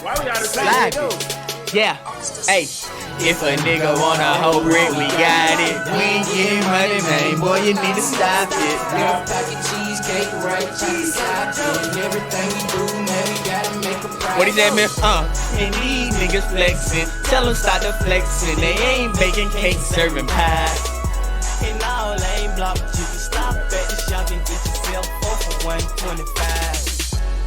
Why we gotta say Slide that? it. Yeah. Hey. If a nigga want a whole brick, we got it. We ain't getting money, man. Boy, you need to stop it. Little packet cheesecake, right? Cheesecake, and everything we do, man, we gotta make a price. What he said, man? And these niggas flexing. Tell them stop the flexing. They ain't baking cake, serving pies. And all ain't blocked. You can stop at the shop and get yourself off for 125.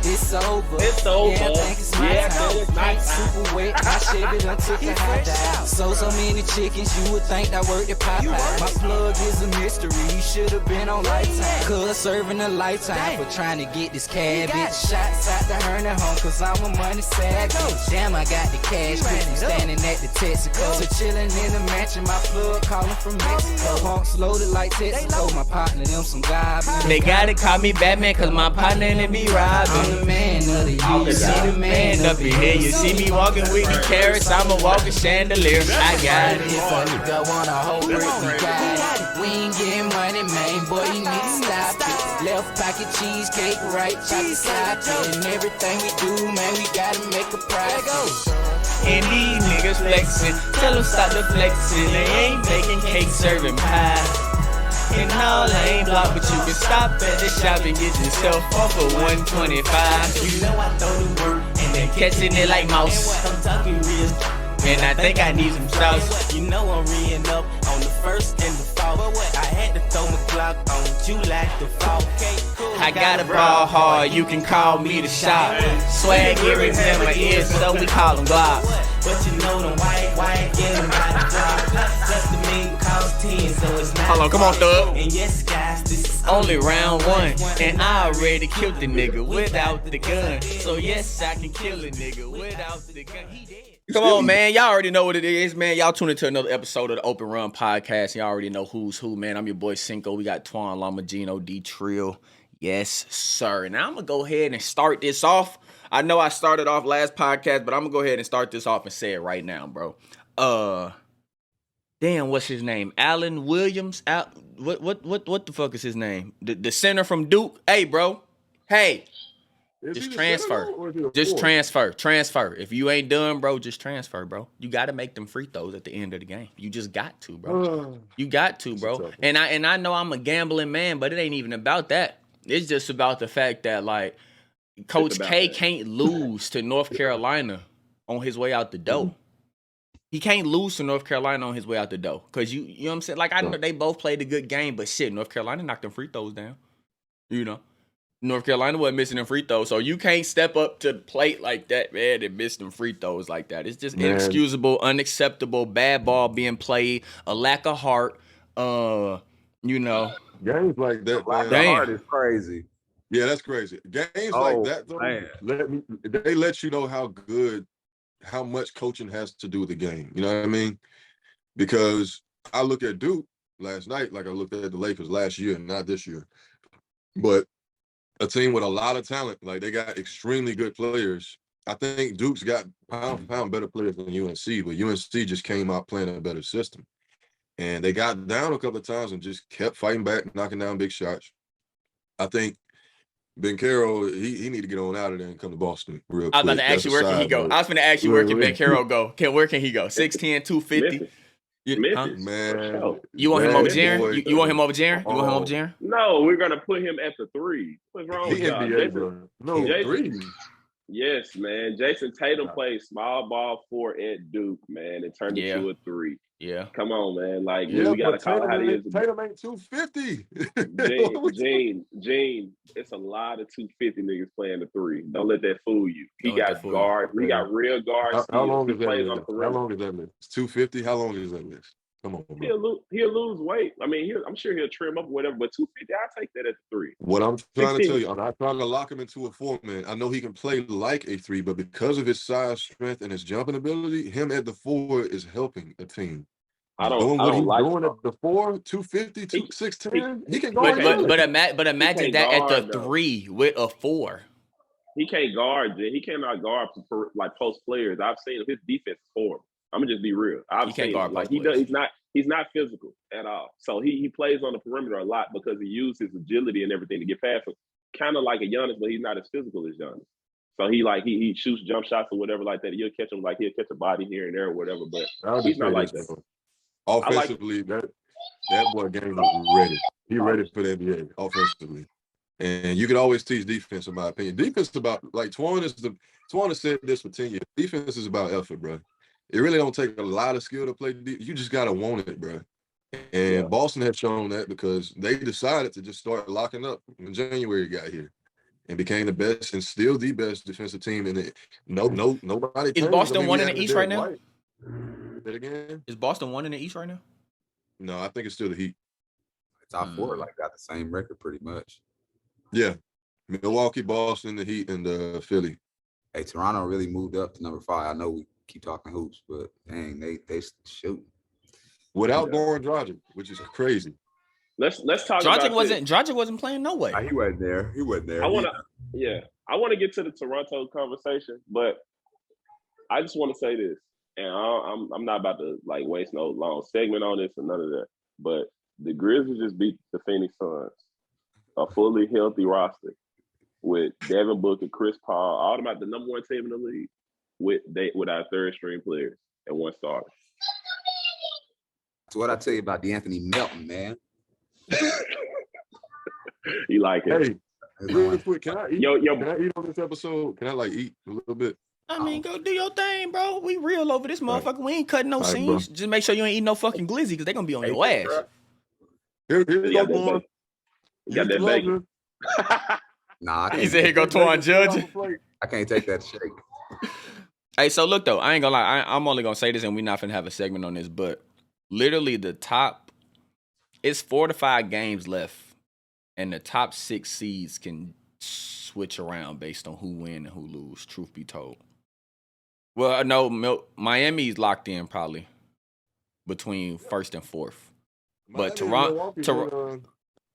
It's over. It's over. Yeah, I think it's my Yeah, time. it's my Paint super wet. I Chevy done took a high dive. So many chickens, you would think I worked at Popeye. My plug is a mystery. He should have been on Lifetime. Cuz serving a lifetime for trying to get this cabbage. Shots out to Herndon home, cause I'm a money savage. Damn, I got the cash. I'm standing at the Texaco. So chilling in the mansion. My plug calling from Mexico. Punks loaded like Texaco. My partner, them some goblins. They gotta call me Batman, cause my partner in it be robbing. I'm the man of the year. You see the man Up in here, you see me walking with the carrots. I'm a walking chandelier. I got it. If a nigga want a whole brick, we got it. We ain't getting money, man, boy, you need to stop it. Left pocket cheesecake, right pocket slide it. And everything we do, man, we gotta make a price. And these niggas flexing. Tell them stop the flexing. They ain't baking cake, serving pie. And all I ain't blocked, but you can stop at the shop and get yourself off for 125. You know I throw the work and they catching it like mouse. I'm talking real. And I think I need some sauce. You know I'm reeing up on the first and the fourth. I had to throw my Glock on you like the fall. I gotta ball hard, you can call me the shop. Swag earrings in my ears, so we call them glocks. But you know them white, get them out the drop. Just a mean cost 10, so it's not. Hold on, come on, Thug. And yes, guys, this is only round one. And I already killed the nigga without the gun. So yes, I can kill a nigga without the gun. He dead. Come on, man. Y'all already know what it is, man. Y'all tune into another episode of the Open Run Podcast. Y'all already know who's who, man. I'm your boy Cinco. We got Twan Lamagino, D Trill. Yes, sir. Now I'm going to go ahead and start this off. I know I started off last podcast, but I'm going to go ahead and start this off and say it right now, bro. Damn, what's his name? Alan Williams? What the fuck is his name? The center from Duke? Hey, bro. Hey. Just transfer. Just transfer. If you ain't done, bro, just transfer, bro. You got to make them free throws at the end of the game. You just got to, bro. You got to, bro. And I know I'm a gambling man, but it ain't even about that. It's just about the fact that, like, Coach K can't lose to North Carolina on his way out the door. He can't lose to North Carolina on his way out the door. Because, you know what I'm saying? Like, I know they both played a good game, but shit, North Carolina knocked them free throws down. You know? North Carolina wasn't missing them free throws. So you can't step up to the plate like that, man, and miss them free throws like that. It's just inexcusable, unacceptable, bad ball being played, a lack of heart, you know. Games like that, man. The heart is crazy. Yeah, that's crazy. Games like that, though, they let you know how much coaching has to do with the game. You know what I mean? Because I look at Duke last night like I looked at the Lakers last year, not this year. But a team with a lot of talent, like they got extremely good players. I think Duke's got pound for pound better players than UNC, but UNC just came out playing a better system. And they got down a couple of times and just kept fighting back, knocking down big shots. I think Ben Carroll, he need to get on out of there and come to Boston real quick. I was about to ask you, where can he go? I was going to ask you, where can Ben Carroll go? Where can he go? 6'10", 250? Man, you want him over Jaren? You want him over Jaren? You want him over Jaren? No, we're gonna put him at the 3. What's wrong with y'all? NBA, bro. No, Jason, 3. Yes, man. Jason Tatum played small ball 4 at Duke, man, and turned it to a 3. Yeah. Come on, man. Like, we gotta call it how it is. Tatum ain't 250. Gene, it's a lot of 250 niggas playing the 3. Don't let that fool you. He got guard. We got real guards. How long is that list? How long is that list? 250? How long is that list? Come on, bro. He'll lose weight. I mean, I'm sure he'll trim up or whatever, but 250, I'll take that at the 3. What I'm trying to tell you, I'm not trying to lock him into a 4-man. I know he can play like a 3, but because of his size, strength, and his jumping ability, him at the 4 is helping a team. I don't he's like doing at the 4, 250, 6'10", he can guard. But imagine that at the 3 with a 4. He can't guard. He cannot guard for like post players. I've seen his defense is horrible. I'm gonna just be real. I've seen him. Like he's not physical at all. So he plays on the perimeter a lot because he uses his agility and everything to get past him. Kind of like a Giannis, but he's not as physical as Giannis. So he shoots jump shots or whatever like that. He'll catch a body here and there or whatever. But he's not like that. Offensively, that boy game is ready. He's ready for the NBA offensively. And you can always teach defense, in my opinion. Defense is about, like Twan has said this for 10 years. Defense is about effort, bro. It really don't take a lot of skill to play defense. You just gotta want it, bro. And Boston has shown that because they decided to just start locking up when January got here and became the best and still the best defensive team in it. Nobody. Is Boston one in the East right now? Say it again. Is Boston one in the East right now? No, I think it's still the Heat. Top four got the same record pretty much. Yeah, Milwaukee, Boston, the Heat, and Philly. Hey, Toronto really moved up to number 5. I know we keep talking hoops, but dang, they shoot without Goran Dragic, which is crazy. Let's talk. Dragic wasn't playing no way. He wasn't there. I want to get to the Toronto conversation, but I just want to say this, and I'm not about to waste no long segment on this or none of that. But the Grizzlies just beat the Phoenix Suns, a fully healthy roster with Devin Booker, Chris Paul, all about the number 1 team in the league with our third string players and 1 starter. That's what I tell you about DeAnthony Melton, man. You like it? Hey, real quick, can I eat? Can I eat on this episode? Can I eat a little bit? I mean, go do your thing, bro. We real over this motherfucker. We ain't cutting no scenes. Just make sure you ain't eating no fucking glizzy because they gonna be on your ass. Here's you go, You got that bacon. Nah, he said he go Twan Judge. I can't take that shake. Hey, so look though, I ain't gonna lie. I'm only gonna say this, and we're not gonna have a segment on this, but literally the top, it's 4 to 5 games left, and the top 6 seeds can switch around based on who win and who lose. Truth be told. Well, no, Miami's locked in probably between 1st and 4th, but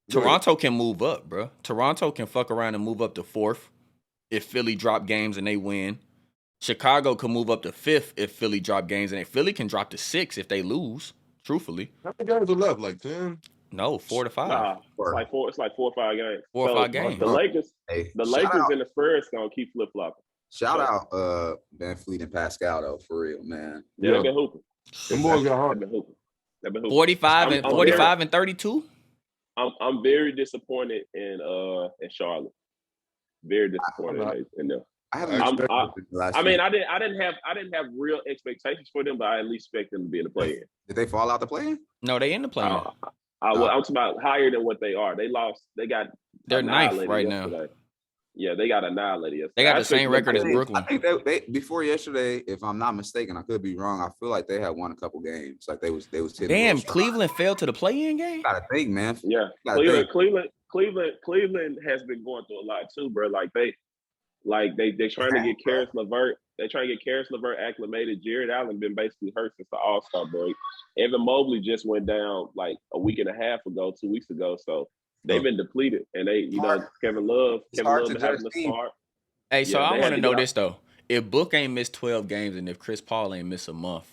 Toronto can move up, bro. Toronto can fuck around and move up to 4th if Philly drop games and they win. Chicago can move up to 5th if Philly drop games, and Philly can drop to 6 if they lose. Truthfully, how many games are left? Like 10? No, 4 to 5. Nah, it's like 4 or 5 games. 4 or 5 games. The Lakers and the Spurs gonna keep flip flopping. Shout out Van Fleet and Pascal though, for real, man. Yeah, they've been hooping. Them boys got hard. They've been hooping. 45 and 32. I'm very disappointed in Charlotte. Very disappointed in them. I didn't have real expectations for them, but I at least expect them to be in the play-in. Did they fall out the play-in? No, they in the play-in. I'm talking about higher than what they are. They lost. They're 9th right yesterday. now. Yeah, they got annihilated yesterday. They got the same record as Brooklyn. I think they before yesterday, if I'm not mistaken, I could be wrong. I feel like they had won a couple games. Like they was hitting. Damn, Cleveland fell to the play-in game. Gotta think, man. Yeah, Cleveland has been going through a lot too, bro. They trying to get Karis LeVert. They trying to get Karis LeVert acclimated. Jared Allen been basically hurt since the All-Star break. Evan Mobley just went down like a week and a half ago, 2 weeks ago. So they've been depleted, and Kevin Love been having to start. Hey, so I want to know this though: if Book ain't missed 12 games, and if Chris Paul ain't missed a month,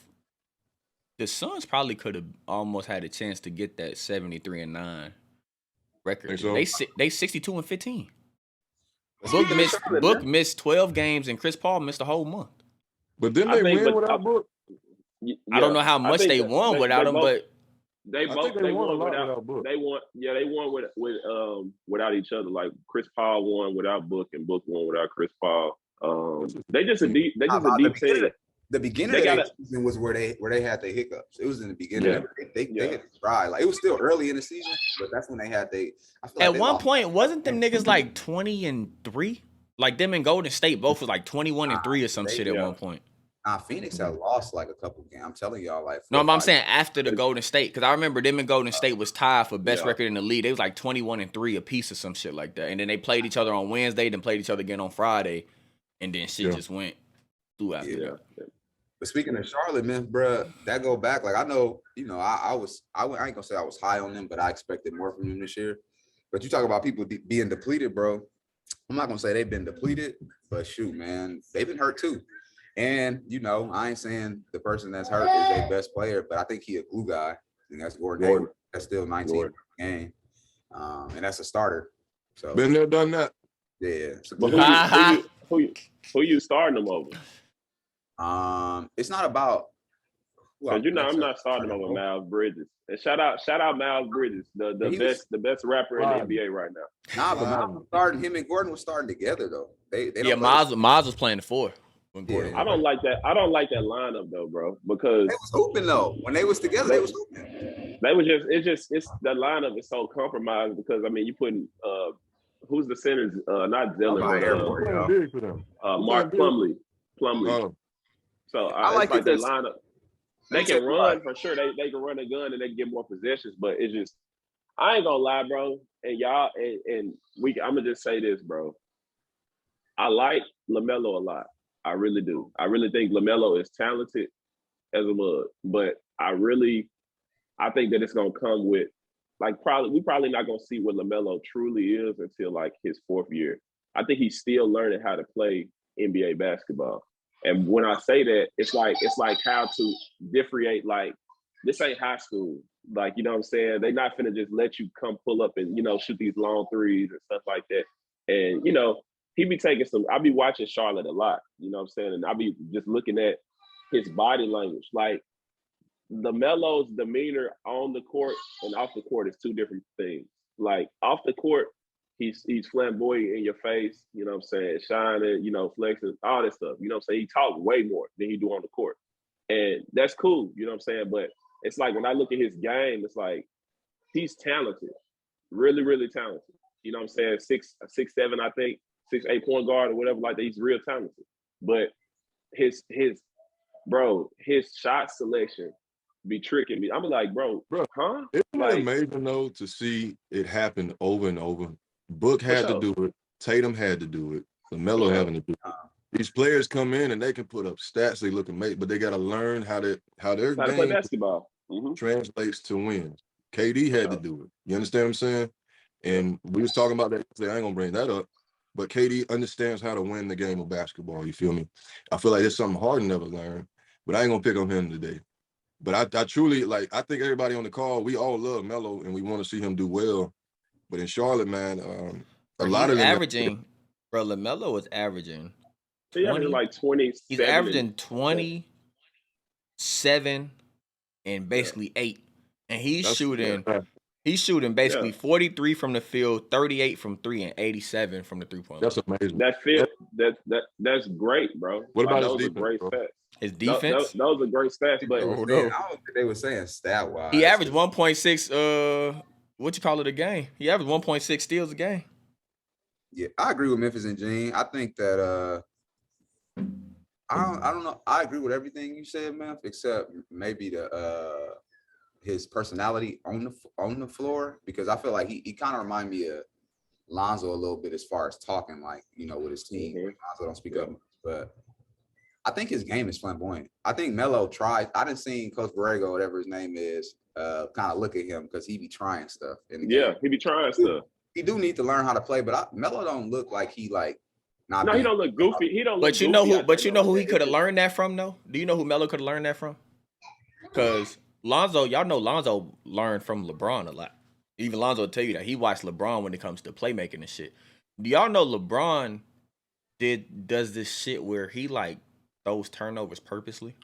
the Suns probably could have almost had a chance to get that 73-9 record. So? They 62-15. Book missed 12 games, and Chris Paul missed a whole month. But didn't they win without Book? Yeah, I don't know how much they won without him, but they won without Book. They won without each other. Like Chris Paul won without Book, and Book won without Chris Paul. They just a deep team. The beginning of the season was where they had the hiccups. It was in the beginning. Yeah. They hit the stride. Like it was still early in the season, but that's when they had At one point, wasn't them niggas like 20-3? Like them and Golden State both was like 21-3 or some shit at one point. Phoenix had lost like a couple games. I'm telling y'all, like no, but I'm saying after the Golden State, because I remember them and Golden State was tied for best record in the league. They was like 21-3 a piece or some shit like that, and then they played each other on Wednesday, then played each other again on Friday, and then shit just went through after that. But speaking of Charlotte, man, bro, that go back. Like I know, I ain't gonna say I was high on them, but I expected more from them this year. But you talk about people being depleted, bro. I'm not gonna say they've been depleted, but shoot, man, they've been hurt too. And I ain't saying the person that's hurt is their best player, but I think he a glue guy. And that's Gordon. That's still 19 game, and that's a starter. So been there, done that. Yeah. Who you starting them over? It's not about. Because I'm not starting over Miles Bridges. And shout out Miles Bridges, the best rapper in the NBA right now. Nah, but Miles was starting. Him and Gordon was starting together though. They Miles was playing the 4 when Gordon. I don't like that. I don't like that lineup though, bro. Because they was hooping though. When they was together, they was hooping. They was it's the lineup is so compromised because I mean you putting who's the centers? Not Dillon, but Mark Plumlee. Oh. So I like the lineup. They can run for sure. They can run a gun and they can get more possessions, but it's just I ain't gonna lie, bro. And y'all and I'm gonna just say this, bro. I like LaMelo a lot. I really do. I really think LaMelo is talented as a mug, but I think that it's gonna come with we probably not gonna see what LaMelo truly is until like his 4th year. I think he's still learning how to play NBA basketball. And when I say that, it's like how to differentiate. Like this ain't high school. Like you know what I'm saying? They not finna just let you come pull up and shoot these long threes and stuff like that. And he be taking I be watching Charlotte a lot. You know what I'm saying? And I be just looking at his body language. Like LaMelo's demeanor on the court and off the court is 2 different things. Like off the court, he's flamboyant in your face, you know what I'm saying, shining, flexing, all that stuff. You know what I'm saying? He talks way more than he do on the court. And that's cool, you know what I'm saying? But it's like when I look at his game, it's like he's talented. Really, really talented. You know what I'm saying? 6'7", I think, 6'8" point guard or whatever like that. He's real talented. But his shot selection be tricking me. I'm like, bro, huh? It's amazing though to see it happen over and over. Book had to do it. Tatum had to do it. LaMelo having to do it. These players come in and they can put up stats they look amazing, but they got to learn how their game play basketball translates to wins. KD had to do it. You understand what I'm saying? And we was talking about that. I ain't gonna bring that up, but KD understands how to win the game of basketball. You feel me? I feel like it's something Harden never learned, but I ain't gonna pick on him today. But I truly I think everybody on the call, we all love Melo and we want to see him do well. But in Charlotte, man, a lot of them averaging, bro. LaMelo was averaging. He's averaging like 20. He's averaging 27 and basically 8, and he's shooting basically 43 from the field, 38 from 3, and 87 from the 3-point line. That's amazing. That's great, bro. What about those his defense? Great stats. His defense? Those are great stats, but I don't think they were saying stat wise. He averaged 1.6. What you call it a game? He averaged 1.6 steals a game. Yeah, I agree with Memphis and Gene. I think that I don't know. I agree with everything you said, Memphis, except maybe his personality on the floor, because I feel like he kind of remind me of Lonzo a little bit as far as talking, like with his team. Lonzo don't speak up, but I think his game is flamboyant. I think Melo tries. I didn't see Coach Borrego, whatever his name is, kind of look at him because he be trying stuff. In the game. He be trying stuff. He do need to learn how to play, but Melo don't look like he like. No, he don't look goofy. He don't. But you know who? But you know who he could have learned that from, though. Do you know who Melo could have learned that from? Because Lonzo, y'all know Lonzo learned from LeBron a lot. Even Lonzo will tell you that he watched LeBron when it comes to playmaking and shit. Do y'all know LeBron does this shit where he like throws turnovers purposely?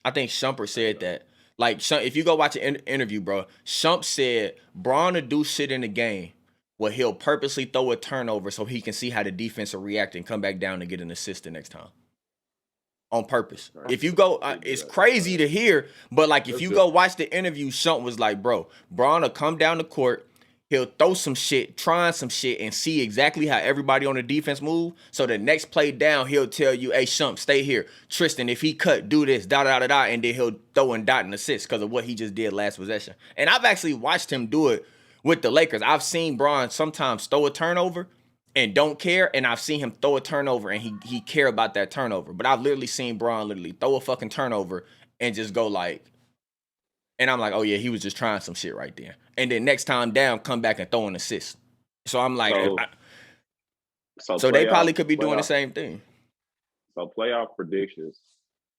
I think Shumpert said that. Like, if you go watch an interview, bro, Shump said Braun will do shit in the game where he'll purposely throw a turnover so he can see how the defense will react and come back down and get an assist the next time. On purpose. If you go, it's crazy to hear, but like if you go watch the interview, Shump was like, bro, Braun will come down the court, he'll throw some shit, trying some shit, and see exactly how everybody on the defense move. So the next play down, he'll tell you, hey, Shump, stay here. Tristan, if he cut, do this, da-da-da-da, and then he'll throw and dot an assist because of what he just did last possession. And I've actually watched him do it with the Lakers. I've seen Braun sometimes throw a turnover and don't care, and I've seen him throw a turnover and he care about that turnover. But I've literally seen Braun literally throw a fucking turnover and just go like, and I'm like, oh yeah, he was just trying some shit right there. And then next time down, come back and throw an assist. So I'm like, so they probably could be doing the same thing. So playoff predictions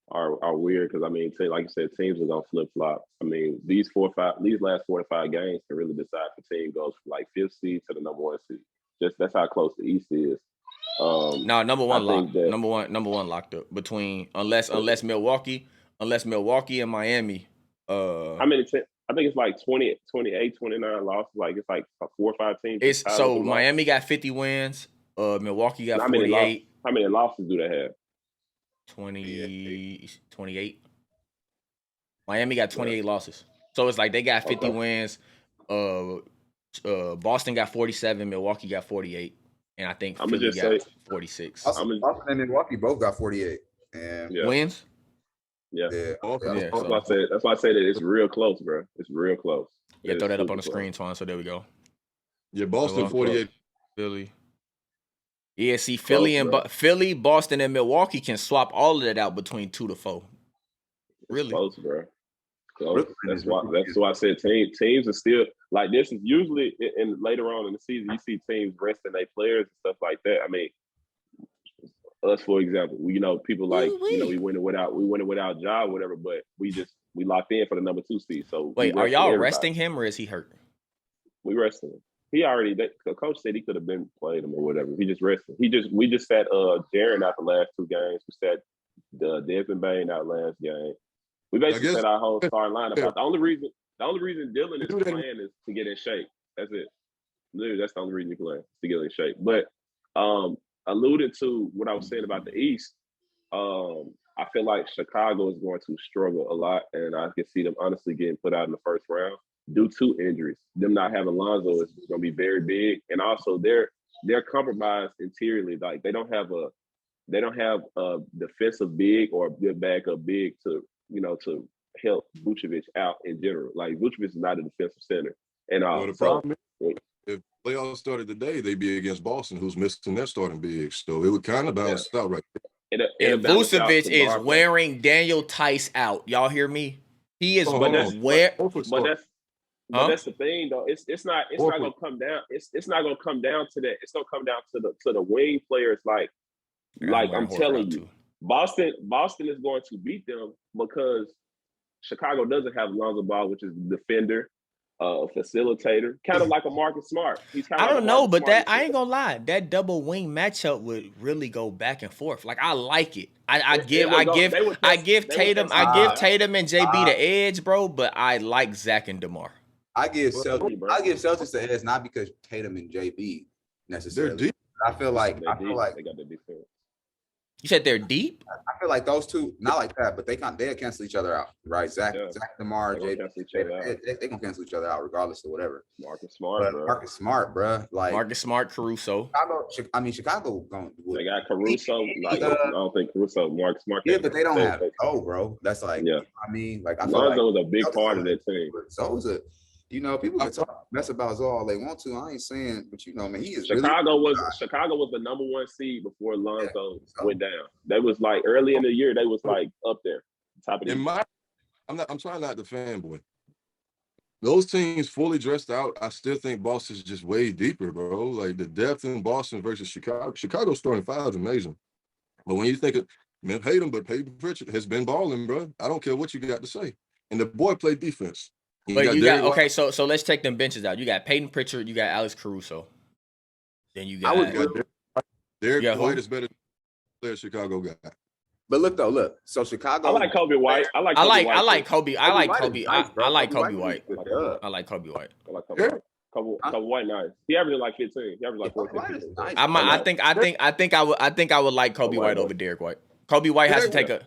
are weird because I mean, like you said, teams are gonna flip flop. I mean, these last 4 to 5 games can really decide if the team goes from like 5th seed to the number 1 seed. Just that's how close the East is. No, number one locked. Number one locked up between unless Milwaukee and Miami. How many? I think it's like 20, 28, 29 losses. Like it's like 4 or 5 teams. It's so Miami got 50 wins. Milwaukee got 48. How many losses do they have? 28. Miami got 28 losses. So it's like they got 50 wins. Boston got 47. Milwaukee got 48. And I think Philly got 46. Boston and Milwaukee both got 48. And wins? Yeah. That's why I say that it's real close, bro. It's real close. Yeah, throw that up on the screen, Twan. So there we go. Yeah, Boston 48. Philly. Yeah, see, Philly, Boston, and Milwaukee can swap all of that out between 2 to 4. Really close, bro. Close. That's why I said teams are still like this. Is usually in later on in the season you see teams resting their players and stuff like that. I mean, us for example, people like we went it without Ja, whatever, but we locked in for the number 2 seed. So wait, are y'all resting him or is he hurt? We resting him. He already. The coach said he could have been played him or whatever. He just rested. We just sat Jaren out the last 2 games. We sat Desmond Bain out last game. We basically set our whole starting lineup out. The only reason Dylan is playing is to get in shape. That's it. Literally, that's the only reason he's playing, to get in shape. But alluded to what I was saying about the East, I feel like Chicago is going to struggle a lot, and I can see them honestly getting put out in the first round due to injuries. Them not having Lonzo is going to be very big, and also they're compromised interiorly. Like they don't have a defensive big or a good backup big to help Vucevic out in general. Like Vucevic is not a defensive center, and the problem is, if playoffs started today, they'd be against Boston, who's missing their starting bigs. So it would kind of balance out right there. And Vucevic is wearing Daniel Tice out. Y'all hear me? He is But that's the thing, though. It's not gonna come down. It's not gonna come down to that. It's gonna come down to the wing players. Like I'm telling you, Boston is going to beat them because Chicago doesn't have Lonzo Ball, which is the defender, facilitator, kind of like a Marcus Smart. I don't know, but I ain't gonna lie. That double wing matchup would really go back and forth. Like I like it. I give Tatum and JB the edge, bro. But I like Zach and DeMar. I give Celtics the edge not because Tatum and JB necessarily. They're deep. I feel like they got the defense. You said they're deep? I feel like those two, not like that, but they cancel each other out, right? Zach DeMar, JB, they gonna cancel each other out regardless of whatever. Marcus Smart, bro. Like Marcus Smart, Caruso. Chicago going. They got Caruso. Like I don't think Caruso, Marcus Smart. Yeah, but they don't have it. Oh, bro, that's like. Yeah. I mean, like I feel Lonzo was a big part of that team. So was a. People can talk mess about Zoe all they want to. I ain't saying, but man, he is. Chicago was the number 1 seed before Lonzo went down. They was like early in the year. They was like up there, top of the. I'm trying not to fanboy. Those teams fully dressed out. I still think Boston's just way deeper, bro. Like the depth in Boston versus Chicago. Chicago's starting 5 is amazing, but when you think of hate him, but Peyton Pritchard has been balling, bro. I don't care what you got to say, and the boy played defense. But you got okay, so let's take them benches out. You got Peyton Pritchard, you got Alex Caruso. Then you got Derek White is better than Chicago got. But look. So Chicago. I like Kobe White. I like Kobe White. I like Kobe White. Kobe White nice. He averaged like 15. He averaged like 14. Nice. I think I would like Kobe White over Derek White. Kobe White has to take a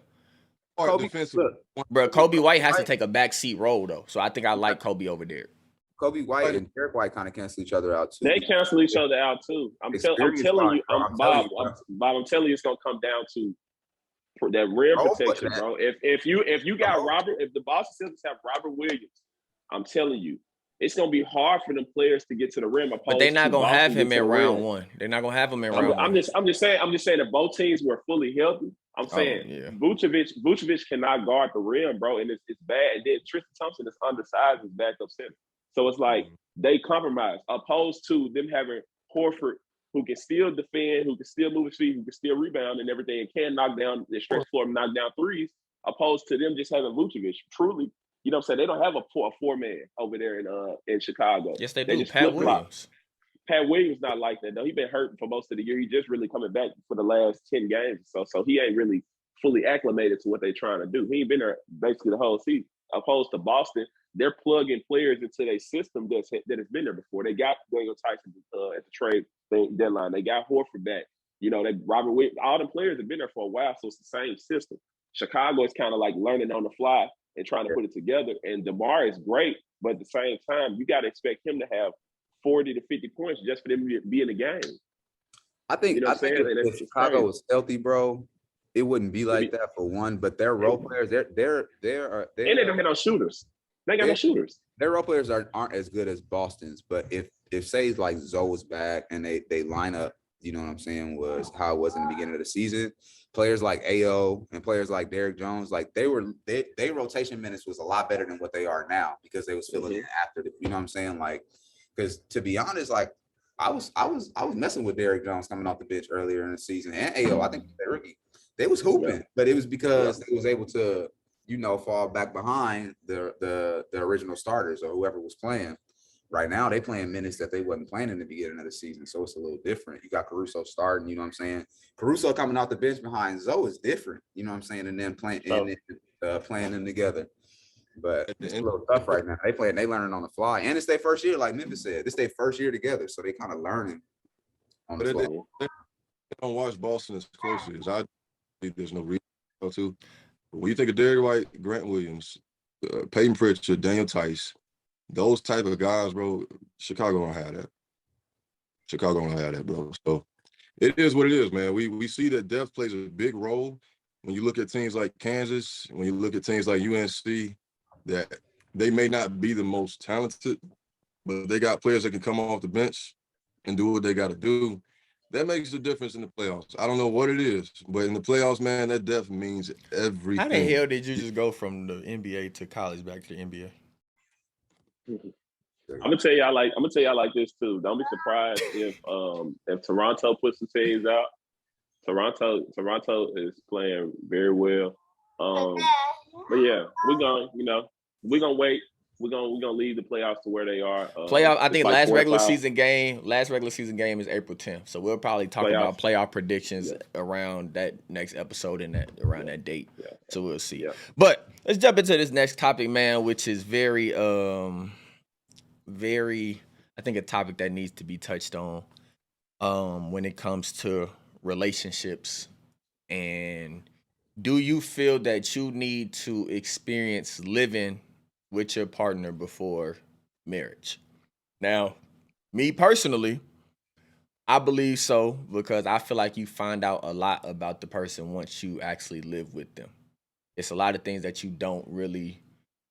Kobe White has to take a backseat role though, so I think I like Kobe over Derek. Kobe White and Derek White kind of cancel each other out too. They cancel each other out too. I'm telling you, Bob, I'm telling you, it's gonna come down to that rim protection, bro. If you got Robert, if the Boston Celtics have Robert Williams, I'm telling you, it's gonna be hard for them players to get to the rim. But they're not gonna have him in round 1. They're not gonna have him in round 1. I'm just saying that both teams were fully healthy. I'm saying Vucevic cannot guard the rim, bro, and it's bad. And then Tristan Thompson is undersized as backup center. So it's like they compromise, opposed to them having Horford, who can still defend, who can still move his feet, who can still rebound and everything, and can knock down the stretch floor and knock down threes, opposed to them just having Vucevic. Truly, you know what I'm saying? They don't have a 4-man over there in Chicago. Yes, they do. Pat Williams. Pat Williams not like that though. He been hurt for most of the year. He just really coming back for the last 10 games. So he ain't really fully acclimated to what they're trying to do. He ain't been there basically the whole season. Opposed to Boston, they're plugging players into their system that has been there before. They got Daniel Tyson at the trade deadline. They got Horford back. You know, Robert Williams, all the players have been there for a while, so it's the same system. Chicago is kind of like learning on the fly and trying to put it together. And DeMar is great, but at the same time, you got to expect him to have 40 to 50 points just for them to be in the game. I think, you know if Chicago was healthy, bro, it wouldn't be like that for one. But their role players, and they don't have no shooters. They got no shooters. Their role players aren't as good as Boston's. But if say like Zoe was back and they line up, you know what I'm saying, was how it was in the beginning of the season. Players like AO and players like Derrick Jones, like their rotation minutes was a lot better than what they are now because they was filling in after the, you know what I'm saying? Like, because to be honest, like I was messing with Derrick Jones coming off the bench earlier in the season and AO. I think they're rookie. They was hooping, but it was because they was able to, you know, fall back behind the original starters or whoever was playing. Right now, they playing minutes that they wasn't playing in the beginning of the season, so it's a little different. You got Caruso starting, you know what I'm saying? Caruso coming off the bench behind Zoe is different, you know what I'm saying? And then playing them together. But it's a little tough right now. They learning on the fly, and it's their first year, like Memphis said. It's their first year together, so they kind of learning on the fly. They don't watch Boston as closely as I think. There's no reason to go to. But when you think of Derrick White, Grant Williams, Peyton Pritchard, Daniel Tice, those type of guys, bro, Chicago don't have that, bro. So it is what it is, man. We see that depth plays a big role when you look at teams like Kansas, when you look at teams like UNC, that they may not be the most talented, but they got players that can come off the bench and do what they got to do. That makes the difference in the playoffs. I don't know what it is, but in the playoffs, man, that depth means everything. How the hell did you just go from the NBA to college back to the NBA? I'm gonna tell y'all like this too. Don't be surprised if Toronto puts some teams out. Toronto is playing very well. But yeah, we're gonna wait. We're gonna leave the playoffs to where they are. I think last regular season game is April 10th. So we'll probably talk about playoff predictions around that next episode and around that date. Yeah. So we'll see. Yeah. But let's jump into this next topic, man, which is very I think a topic that needs to be touched on when it comes to relationships. And do you feel that you need to experience living with your partner before marriage? Now, me personally, I believe so, because I feel like you find out a lot about the person once you actually live with them. It's a lot of things that you don't really,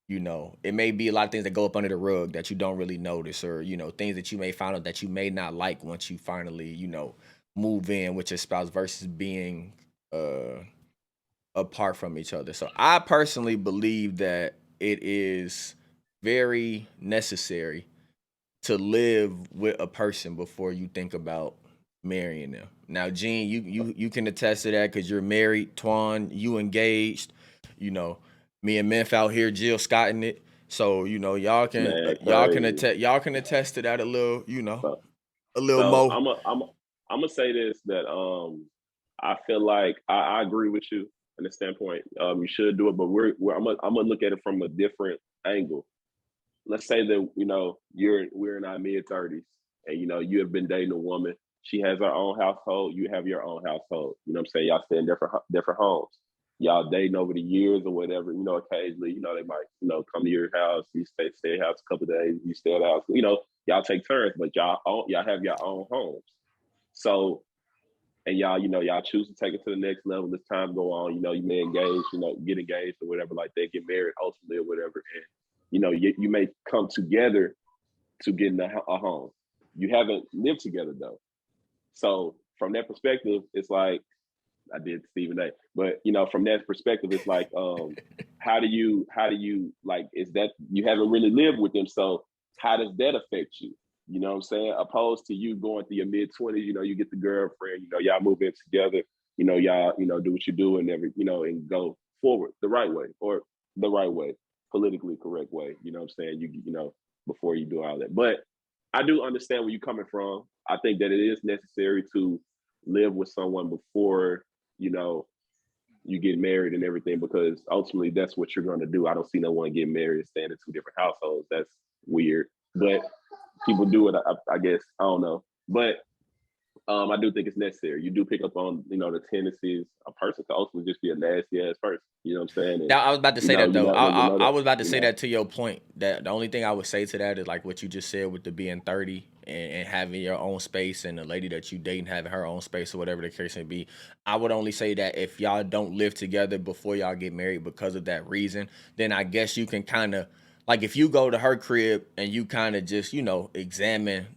it may be a lot of things that go up under the rug that you don't really notice, or, things that you may find out that you may not like once you finally, move in with your spouse versus being apart from each other. So I personally believe that it is very necessary to live with a person before you think about marrying them. Now, Gene, you can attest to that because you're married. Twan, you engaged. Me and Memphis out here, Jill Scotting it. So y'all can attest to that a little. A little more. I'm gonna say this, that I feel like I agree with you in the standpoint. You should do it, but I'm gonna look at it from a different angle. Let's say that we're in our mid-30s, and you have been dating a woman. She has her own household. You have your own household. You know what I'm saying? Y'all stay in different homes. Y'all dating over the years or whatever. Occasionally, they might come to your house. You stay at the house a couple of days. You stay at the house. Y'all take turns, but y'all have your own homes. So, and y'all choose to take it to the next level as time go on. You may engage, get engaged or whatever like that, get married ultimately or whatever. And, you may come together to get in a home. You haven't lived together though. So from that perspective, it's like, I did Stephen A. But, from that perspective, it's like, how do you like, is that you haven't really lived with them. So how does that affect you? You know what I'm saying? Opposed to you going through your mid-20s, you get the girlfriend, y'all move in together, y'all, do what you do and and go forward the right way, politically correct way, you know what I'm saying? You before you do all that. But I do understand where you're coming from. I think that it is necessary to live with someone before, you know, you get married and everything, because ultimately that's what you're going to do. I don't see no one getting married and staying in two different households. That's weird. But people do it, I guess. I don't know. But I do think it's necessary. You do pick up on, you know, the tendencies. A person to ultimately just be a nasty ass person. You know what I'm saying? And, now, I was about to say that though. I was about to say know. that to your point. That the only thing I would say to that is like what you just said with the being 30 and having your own space, and the lady that you dating having her own space, or whatever the case may be. I would only say that if y'all don't live together before y'all get married because of that reason, then I guess you can kind of, like, if you go to her crib and you kind of just, you know, examine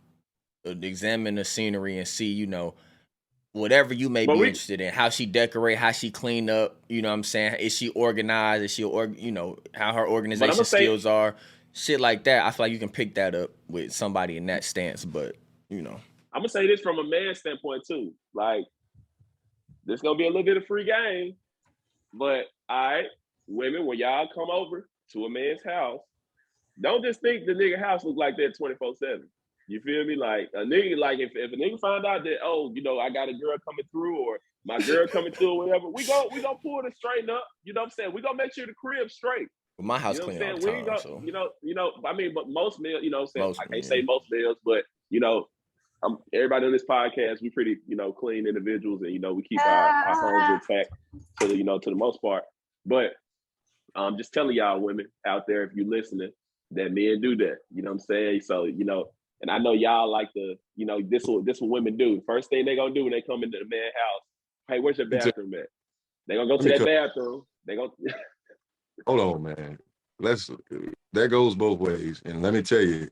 the scenery and see, you know, whatever you may be interested in, how she decorate, how she clean up, you know what I'm saying? Is she organized? Is she, you know, how her organization skills are, shit like that. I feel like you can pick that up with somebody in that stance, but, you know. I'm going to say this from a man's standpoint too. Like, this going to be a little bit of free game, but all right, women, when y'all come over to a man's house, don't just think the nigga house look like that 24/7. You feel me? Like a nigga, like if a nigga find out that, oh, you know, I got a girl coming through or my girl coming through or whatever, we gonna pull it straighten up. You know what I'm saying? We gonna make sure the crib's straight. Well, my house clean all the time, gonna, so. You know, I mean, but most males, you know what I'm saying? I can't say yeah. most males, but you know, everybody on this podcast, we pretty, you know, clean individuals, and you know, we keep our homes intact to the, you know, to the most part. But I'm just telling y'all women out there, if you're listening, that men do that. You know what I'm saying? So, you know, and I know y'all like to, you know, this what women do. First thing they gonna do when they come into the man's house, hey, where's your bathroom at? They gonna go to that bathroom. They gonna hold on, man. That goes both ways. And let me tell you,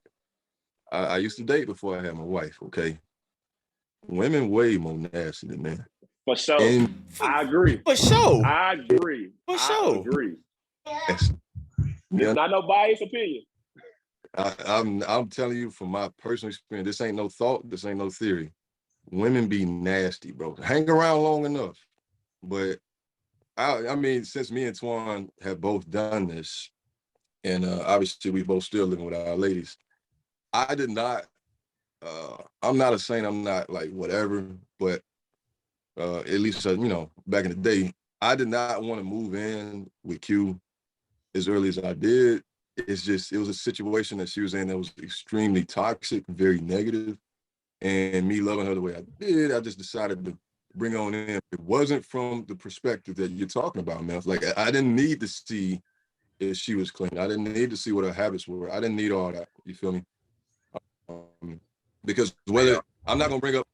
I used to date before I had my wife, okay? Women way more nasty than men. For sure. I agree. For sure. I agree. For sure. I agree. Yes. It's not no biased opinion. I'm telling you from my personal experience, this ain't no thought, this ain't no theory. Women be nasty, bro. Hang around long enough. But I mean, since me and Twan have both done this, and obviously we both still living with our ladies, I did not, I'm not a saint, I'm not like whatever, but at least, you know, back in the day, I did not want to move in with Q as early as I did. It's just, it was a situation that she was in that was extremely toxic, very negative. And me loving her the way I did, I just decided to bring on in. It wasn't from the perspective that you're talking about, man. Like, I didn't need to see if she was clean. I didn't need to see what her habits were. I didn't need all that. You feel me? Because whether, I'm not going to bring up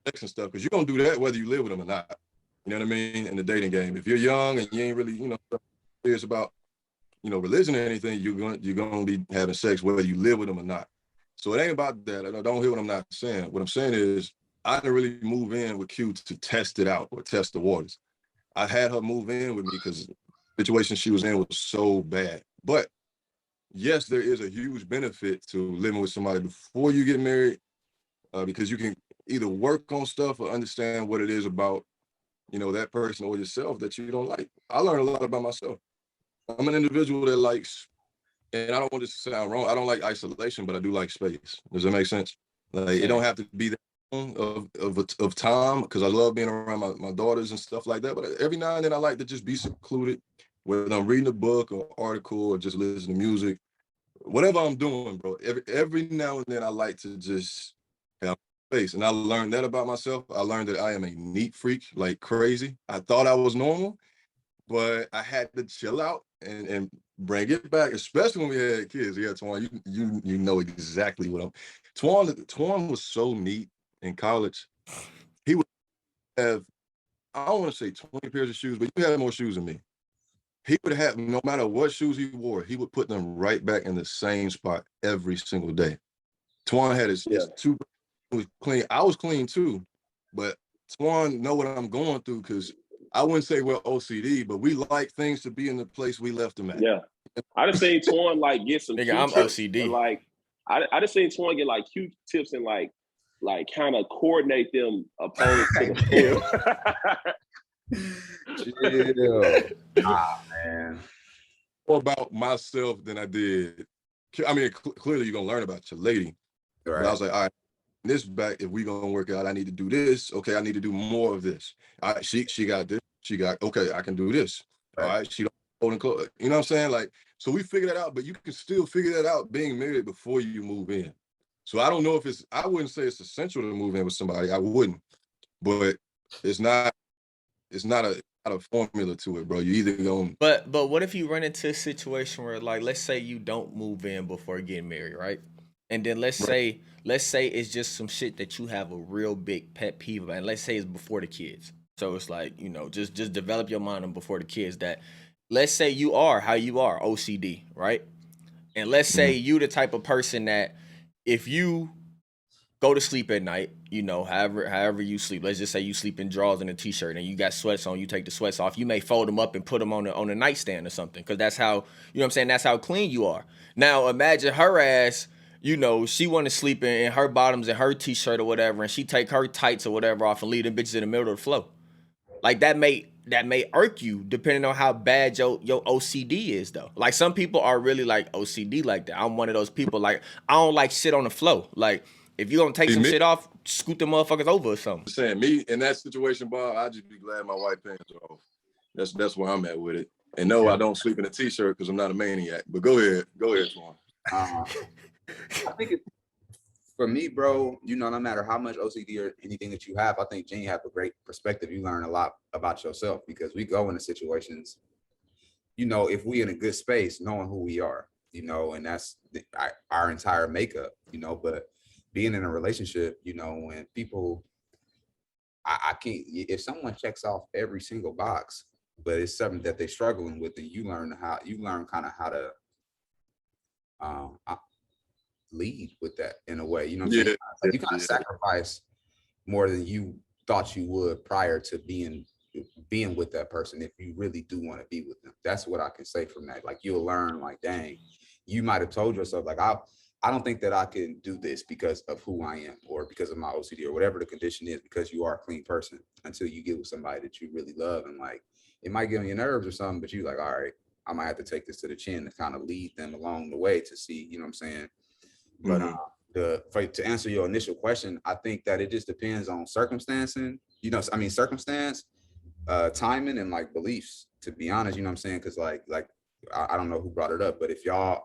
sex and stuff, because you're going to do that whether you live with them or not. You know what I mean? In the dating game. If you're young and you ain't really, you know, serious about, you know, religion or anything, you're going to be having sex whether you live with them or not. So it ain't about that. I don't hear what I'm not saying. What I'm saying is I didn't really move in with Q to test it out or test the waters. I had her move in with me because the situation she was in was so bad. But yes, there is a huge benefit to living with somebody before you get married, because you can either work on stuff or understand what it is about, you know, that person or yourself that you don't like. I learned a lot about myself. I'm an individual that likes, and I don't want this to sound wrong, I don't like isolation, but I do like space. Does that make sense? Like, it don't have to be that long of time, because I love being around my daughters and stuff like that. But every now and then I like to just be secluded, whether I'm reading a book or article or just listening to music, whatever I'm doing, bro. Every now and then I like to just have space. And I learned that about myself. I learned that I am a neat freak, like crazy. I thought I was normal, but I had to chill out and bring it back, especially when we had kids. Yeah, Twan, you know exactly what I'm. Twan was so neat in college. He would have, I don't want to say 20 pairs of shoes, but you had more shoes than me. He would have, no matter what shoes he wore, he would put them right back in the same spot every single day. Twan had his two, was clean. I was clean too, but Twan know what I'm going through, because I wouldn't say we're OCD, but we like things to be in the place we left them at. Yeah. I just seen Twan like get some Nigga, I'm OCD. And, like, I just seen Twan get like Q-tips and like kind of coordinate them opponents to the field. Man. More about myself than I did. I mean, clearly you're going to learn about your lady, Right. But I was like, all right, this back, if we gonna work out, I need to do this. Okay, I need to do more of this. All right, she got this. She got, okay, I can do this. Right. All right, she don't hold and close. You know what I'm saying? Like, so we figured that out, but you can still figure that out being married before you move in. So I don't know if I wouldn't say it's essential to move in with somebody. I wouldn't, but it's not a formula to it, bro. You either going. But what if you run into a situation where, like, let's say you don't move in before getting married, right? And then let's say it's just some shit that you have a real big pet peeve about, and let's say it's before the kids. So it's like, just develop your mind on before the kids that, let's say you are how you are, OCD, right? And let's say you the type of person that if you go to sleep at night, however you sleep. Let's just say you sleep in drawers and a t-shirt and you got sweats on, you take the sweats off. You may fold them up and put them on a nightstand or something, because that's how, you know what I'm saying, that's how clean you are. Now imagine her ass, she want to sleep in her bottoms and her t-shirt or whatever, and she take her tights or whatever off and leave them bitches in the middle of the floor. Like that may irk you depending on how bad your OCD is though. Like some people are really like OCD like that. I'm one of those people, like I don't like shit on the floor. Like if you gonna take some shit off, scoot the motherfuckers over or something. Saying me in that situation, Bob, I'd just be glad my white pants are off. That's where I'm at with it. And no, I don't sleep in a t-shirt because I'm not a maniac. But go ahead, Twan. I think for me, bro, no matter how much OCD or anything that you have, I think Gene have a great perspective. You learn a lot about yourself because we go into situations, if we in a good space, knowing who we are, and that's our entire makeup, but being in a relationship, when people, I can't, if someone checks off every single box, but it's something that they're struggling with, then you learn kind of how to lead with that in a way, what I'm saying? Like you kind of sacrifice more than you thought you would prior to being with that person if you really do want to be with them. That's what I can say from that. Like you'll learn, like, dang, you might have told yourself, like, I don't think that I can do this because of who I am or because of my OCD or whatever the condition is, because you are a clean person until you get with somebody that you really love. And like, it might get on your nerves or something, but you're like, all right, I might have to take this to the chin to kind of lead them along the way to see, you know what I'm saying? But to answer your initial question, I think that it just depends on circumstance, timing and like beliefs, to be honest, you know what I'm saying? Cause like I don't know who brought it up, but if y'all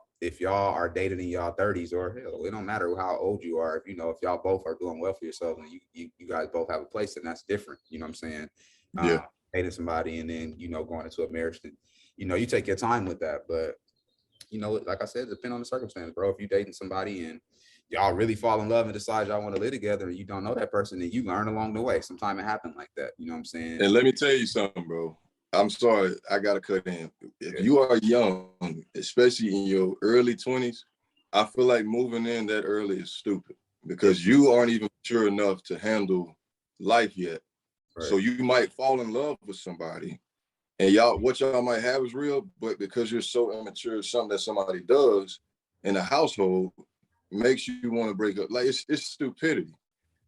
are dating in y'all 30s, or hell, it don't matter how old you are, if y'all both are doing well for yourselves and you guys both have a place, then that's different, you know what I'm saying? Dating somebody and then, going into a marriage, then, you take your time with that. But, like I said, it depends on the circumstance, bro. If you're dating somebody and y'all really fall in love and decide y'all want to live together and you don't know that person, then you learn along the way. Sometimes it happens like that, you know what I'm saying? And let me tell you something, bro. I'm sorry, I gotta cut in. If you are young, especially in your early 20s, I feel like moving in that early is stupid because you aren't even mature enough to handle life yet. Right. So you might fall in love with somebody and what y'all might have is real, but because you're so immature, something that somebody does in a household makes you want to break up. Like it's stupidity.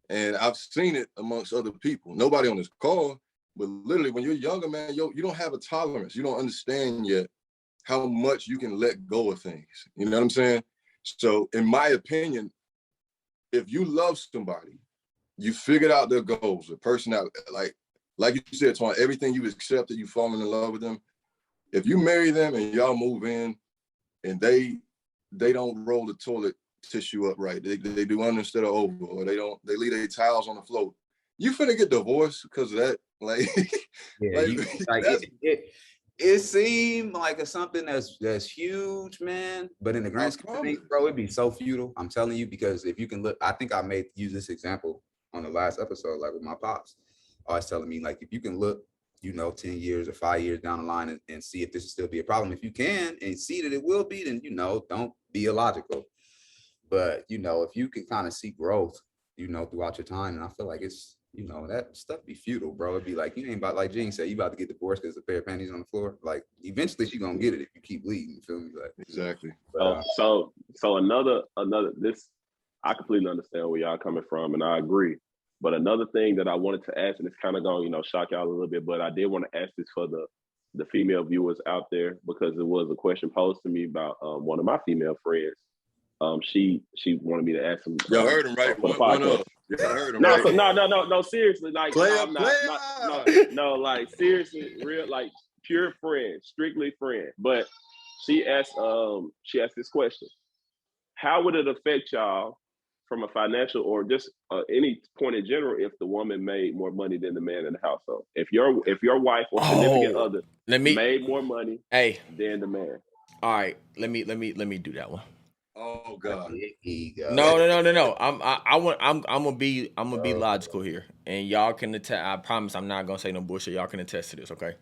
And I've seen it amongst other people. Nobody on this call. But literally, when you're younger, man, you don't have a tolerance. You don't understand yet how much you can let go of things. You know what I'm saying? So in my opinion, if you love somebody, you figured out their goals, the personality, like you said, Twan, everything you accepted, you falling in love with them. If you marry them and y'all move in and they don't roll the toilet tissue up right, they do under instead of over, or they leave their towels on the floor, you finna get divorced because of that. Like, it seemed like it's something that's huge, man. But in the grand scheme of things, bro, it'd be so futile. I'm telling you, because if you can look, I think I use this example on the last episode, like with my pops, always telling me, like, if you can look, 10 years or 5 years down the line and see if this will still be a problem. If you can and see that it will be, then, don't be illogical. But, if you can kind of see growth, throughout your time, and I feel like it's, that stuff be futile, bro. It'd be like, you ain't about, like Gene said, you about to get divorced because a pair of panties on the floor. Like, eventually she gonna get it if you keep bleeding. You feel me? Like, exactly. But, so another this, I completely understand where y'all coming from, and I agree. But another thing that I wanted to ask, and it's kind of going, shock y'all a little bit, but I did want to ask this for the female viewers out there, because it was a question posed to me about one of my female friends. She wanted me to ask him. Y'all heard him, right? For the One podcast. up. Y'all heard him, No, right? so, no. Seriously, like, no, like, seriously, real, like, pure friend, strictly friend. But she asked this question: how would it affect y'all from a financial or just any point in general if the woman made more money than the man in the household? If your wife or significant other made more money than the man. All right, let me do that one. Oh God. No. I'm gonna be logical here, and y'all can attest. I promise I'm not gonna say no bullshit. Y'all can attest to this, okay?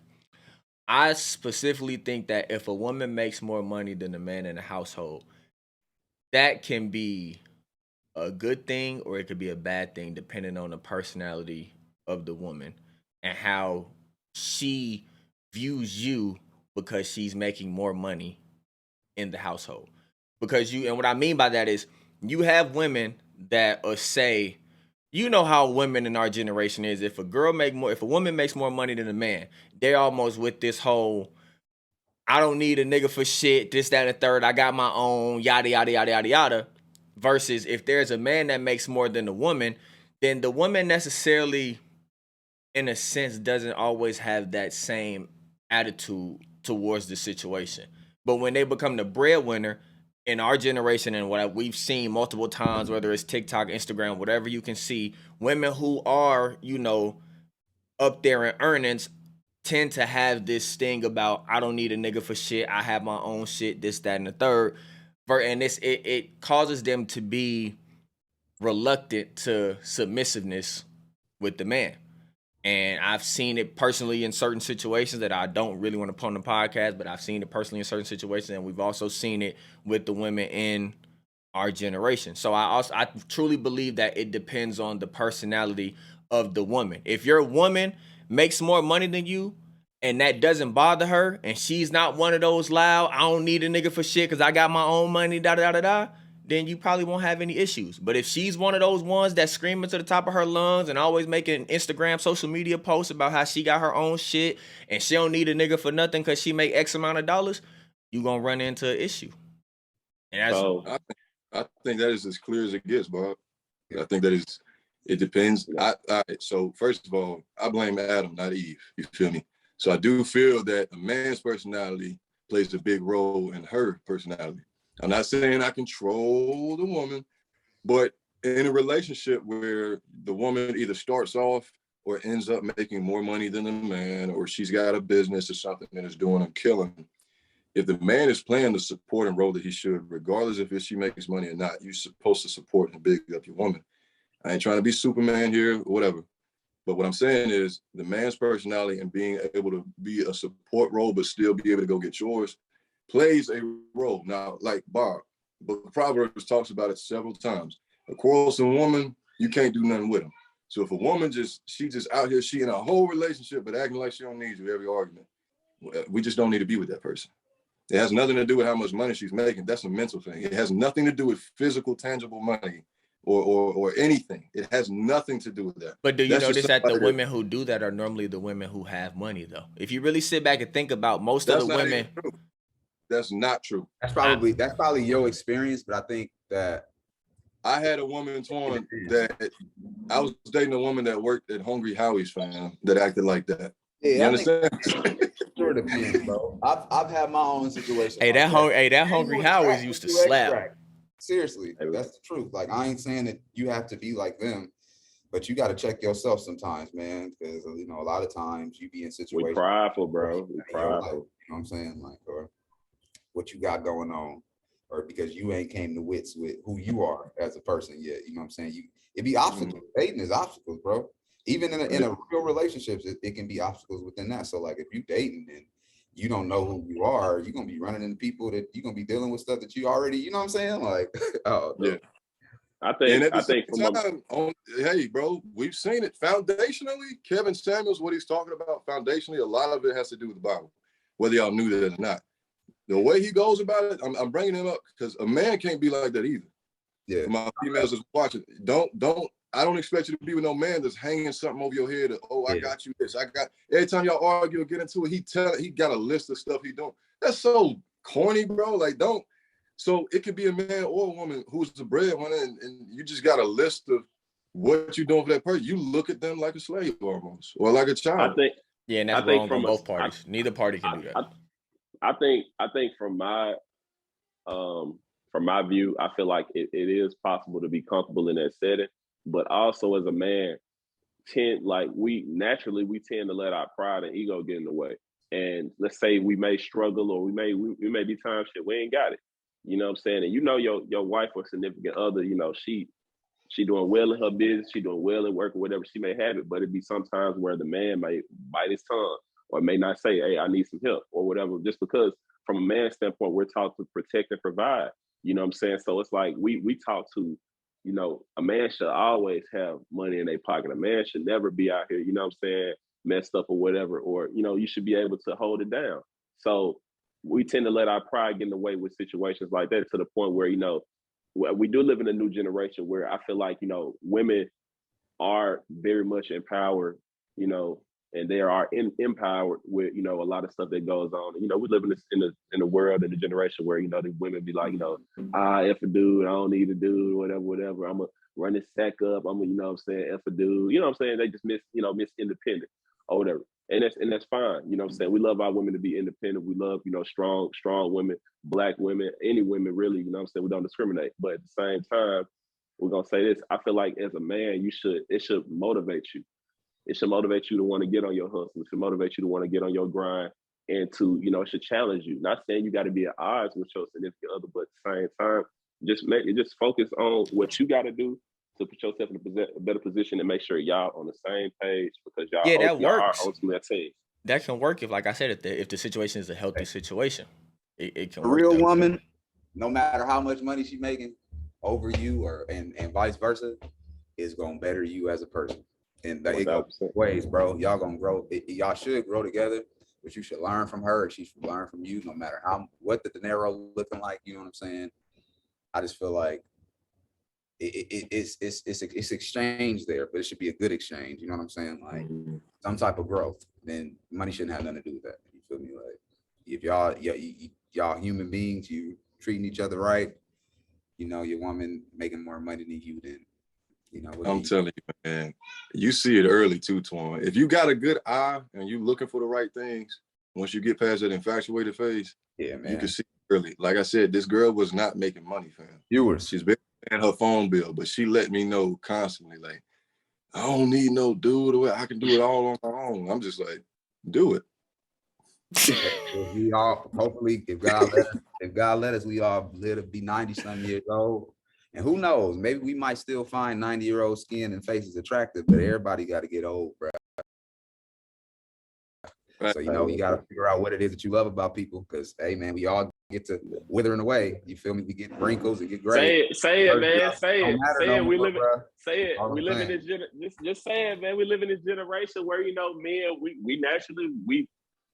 I specifically think that if a woman makes more money than the man in the household, that can be a good thing or it could be a bad thing depending on the personality of the woman and how she views you because she's making more money in the household. Because and what I mean by that is you have women that say, you know how women in our generation is, if a woman makes more money than a man, they're almost with this whole, I don't need a nigga for shit, this, that, and the third, I got my own, yada, yada, yada, yada, yada. Versus if there's a man that makes more than the woman, then the woman necessarily, in a sense, doesn't always have that same attitude towards the situation. But when they become the breadwinner in our generation, and what we've seen multiple times, whether it's TikTok, Instagram, whatever you can see, women who are, up there in earnings tend to have this thing about, I don't need a nigga for shit, I have my own shit, this, that, and the third. And it causes them to be reluctant to submissiveness with the man. And I've seen it personally in certain situations that I don't really want to put on the podcast, but I've seen it personally in certain situations, and we've also seen it with the women in our generation. So I truly believe that it depends on the personality of the woman. If your woman makes more money than you and that doesn't bother her, and she's not one of those loud, I don't need a nigga for shit because I got my own money, then you probably won't have any issues. But if she's one of those ones that's screaming to the top of her lungs and always making Instagram, social media posts about how she got her own shit and she don't need a nigga for nothing because she make X amount of dollars, you gonna run into an issue. And I think that is as clear as it gets, Bob. I think that it depends. So first of all, I blame Adam, not Eve. You feel me? So I do feel that a man's personality plays a big role in her personality. I'm not saying I control the woman, but in a relationship where the woman either starts off or ends up making more money than the man, or she's got a business or something that is doing a killing, if the man is playing the supporting role that he should, regardless if she makes money or not, you're supposed to support and big up your woman. I ain't trying to be Superman here, whatever. But what I'm saying is the man's personality and being able to be a support role but still be able to go get yours plays a role. Now, like Bob, but Proverbs talks about it several times. A quarrelsome woman, you can't do nothing with them. So if a woman she just out here, she in a whole relationship but acting like she don't need you every argument, we just don't need to be with that person. It has nothing to do with how much money she's making. That's a mental thing. It has nothing to do with physical, tangible money or anything. It has nothing to do with that. But do you notice that the women who do that are normally the women who have money, though? If you really sit back and think about most of the women. That's not true. That's probably your experience, but I think that I had a woman, Twan, that I was dating a woman that worked at Hungry Howie's, fam, that acted like that. Yeah, you understand? Sure depends, bro. I've had my own situation. Hey, that Hungry Howie's used to slap. Seriously, that's the truth. Like, I ain't saying that you have to be like them, but you got to check yourself sometimes, man, because a lot of times you be in situations. We prideful, bro. We prideful. You know what I'm saying? Like, or what you got going on, or because you ain't came to wits with who you are as a person yet. You know what I'm saying? It be obstacles. Dating is obstacles, bro. Even in a real relationships, it can be obstacles within that. So like if you dating and you don't know who you are, you're gonna be running into people that you're gonna be dealing with stuff that you already, you know what I'm saying? Like, oh yeah. I think hey, bro, we've seen it foundationally. Kevin Samuels, what he's talking about foundationally, a lot of it has to do with the Bible, whether y'all knew that or not. The way he goes about it, I'm bringing him up because a man can't be like that either. Yeah. For my females that's watching, I don't expect you to be with no man that's hanging something over your head. I got you this. Every time y'all argue or get into it, he got a list of stuff he doing. That's so corny, bro. Like, don't So it could be a man or a woman who's the breadwinner, and you just got a list of what you're doing for that person. You look at them like a slave almost, or like a child. And that's wrong on both parties. Neither party can do that. I think from my view, I feel like it is possible to be comfortable in that setting, but also as a man, we tend to let our pride and ego get in the way. And let's say we may struggle, or we may be times shit, we ain't got it. You know what I'm saying? And your wife or significant other, she doing well in her business, she doing well in work or whatever, she may have it, but it'd be sometimes where the man may bite his tongue or may not say, hey, I need some help or whatever, just because from a man's standpoint, we're taught to protect and provide. You know what I'm saying? So it's like we talk to, a man should always have money in their pocket. A man should never be out here, you know what I'm saying, messed up or whatever, or, you should be able to hold it down. So we tend to let our pride get in the way with situations like that, to the point where, we do live in a new generation where I feel like, women are very much empowered, and they are empowered with, a lot of stuff that goes on. We live in a world, in a generation where, the women be like, F a dude, I don't need a dude, whatever. I'm going to run this sack up. I'm going to, F a dude. You know what I'm saying? They just miss independent or whatever. And that's fine. You know what I'm saying? We love our women to be independent. We love, strong women, Black women, any women really, you know what I'm saying? We don't discriminate. But at the same time, we're going to say this. I feel like as a man, it should motivate you. It should motivate you to want to get on your hustle. It should motivate you to want to get on your grind, and to, it should challenge you. Not saying you got to be at odds with your significant other, but at the same time, just focus on what you got to do to put yourself in a better position and make sure y'all on the same page, because y'all that works. Are ultimately a team. That can work if, like I said, if the situation is a healthy situation, it can work. A real woman, no matter how much money she's making over you, and vice versa, is gonna better you as a person. And it goes ways, bro. Y'all gonna grow. Y'all should grow together, but you should learn from her. She should learn from you, no matter what the dinero looking like. You know what I'm saying? I just feel like it's exchange there, but it should be a good exchange. You know what I'm saying? Like some type of growth. Then money shouldn't have nothing to do with that. You feel me? Like if y'all human beings, you treating each other right. Your woman making more money than you, then I'm telling you, man, you see it early too, Twan. If you got a good eye and you looking for the right things, once you get past that infatuated phase, yeah, man, you can see it early. Like I said, this girl was not making money, fam. She's been paying her phone bill, but she let me know constantly, like, I don't need no dude. I can do it all on my own. I'm just like, do it. We all, hopefully, if God let us, we all live to be 90-some years old. And who knows, maybe we might still find 90-year-old skin and faces attractive, but everybody got to get old, bro. Right. So, you got to figure out what it is that you love about people, because, hey, man, we all get to withering away. You feel me? We get wrinkles and get gray. Say it, man. Say it. We live in this just say it, man. We live in this generation where, men, we naturally,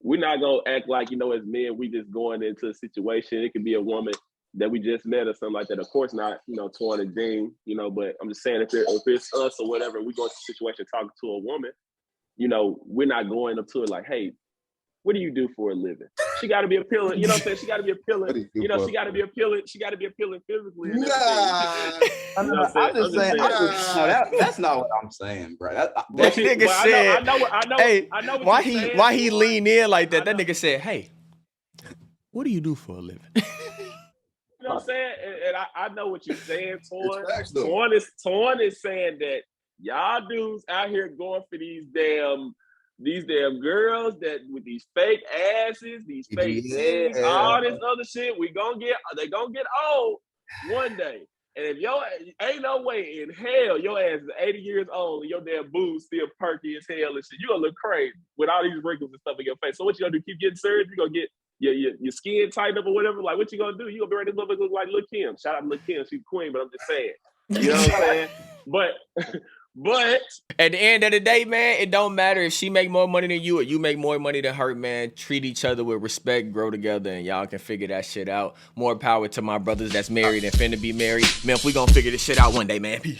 we're not going to act like, as men, we just going into a situation. It could be a woman that we just met or something like that. Of course not, Twan and Dean, but I'm just saying if it's us or whatever, we go into a situation talking to a woman, we're not going up to it like, hey, what do you do for a living? She got to be appealing, you know what I'm saying? She got to be appealing, she got to be appealing physically. I'm just saying, that's not what I'm saying, bro. That nigga said, I know why he leaned in like that? That nigga said, hey, what do you do for a living? You know what I'm saying? And I know what you're saying, Torn. Torn is saying that y'all dudes out here going for these damn girls that with these fake asses, these fake things, all this other shit. They gonna get old one day. And if ain't no way in hell your ass is 80 years old and your damn boobs still perky as hell and shit, you gonna look crazy with all these wrinkles and stuff in your face. So what you gonna do? Keep getting surgery? You gonna get your skin tightened up or whatever? Like, what you gonna do? You gonna be ready to look like Lil' Kim. Shout out to Lil' Kim, she's queen, but I'm just saying. You know what I'm saying? But at the end of the day, man, it don't matter if she make more money than you or you make more money than her, man. Treat each other with respect, grow together, and y'all can figure that shit out. More power to my brothers that's married and finna be married. Man, if we gonna figure this shit out one day, man. Peace.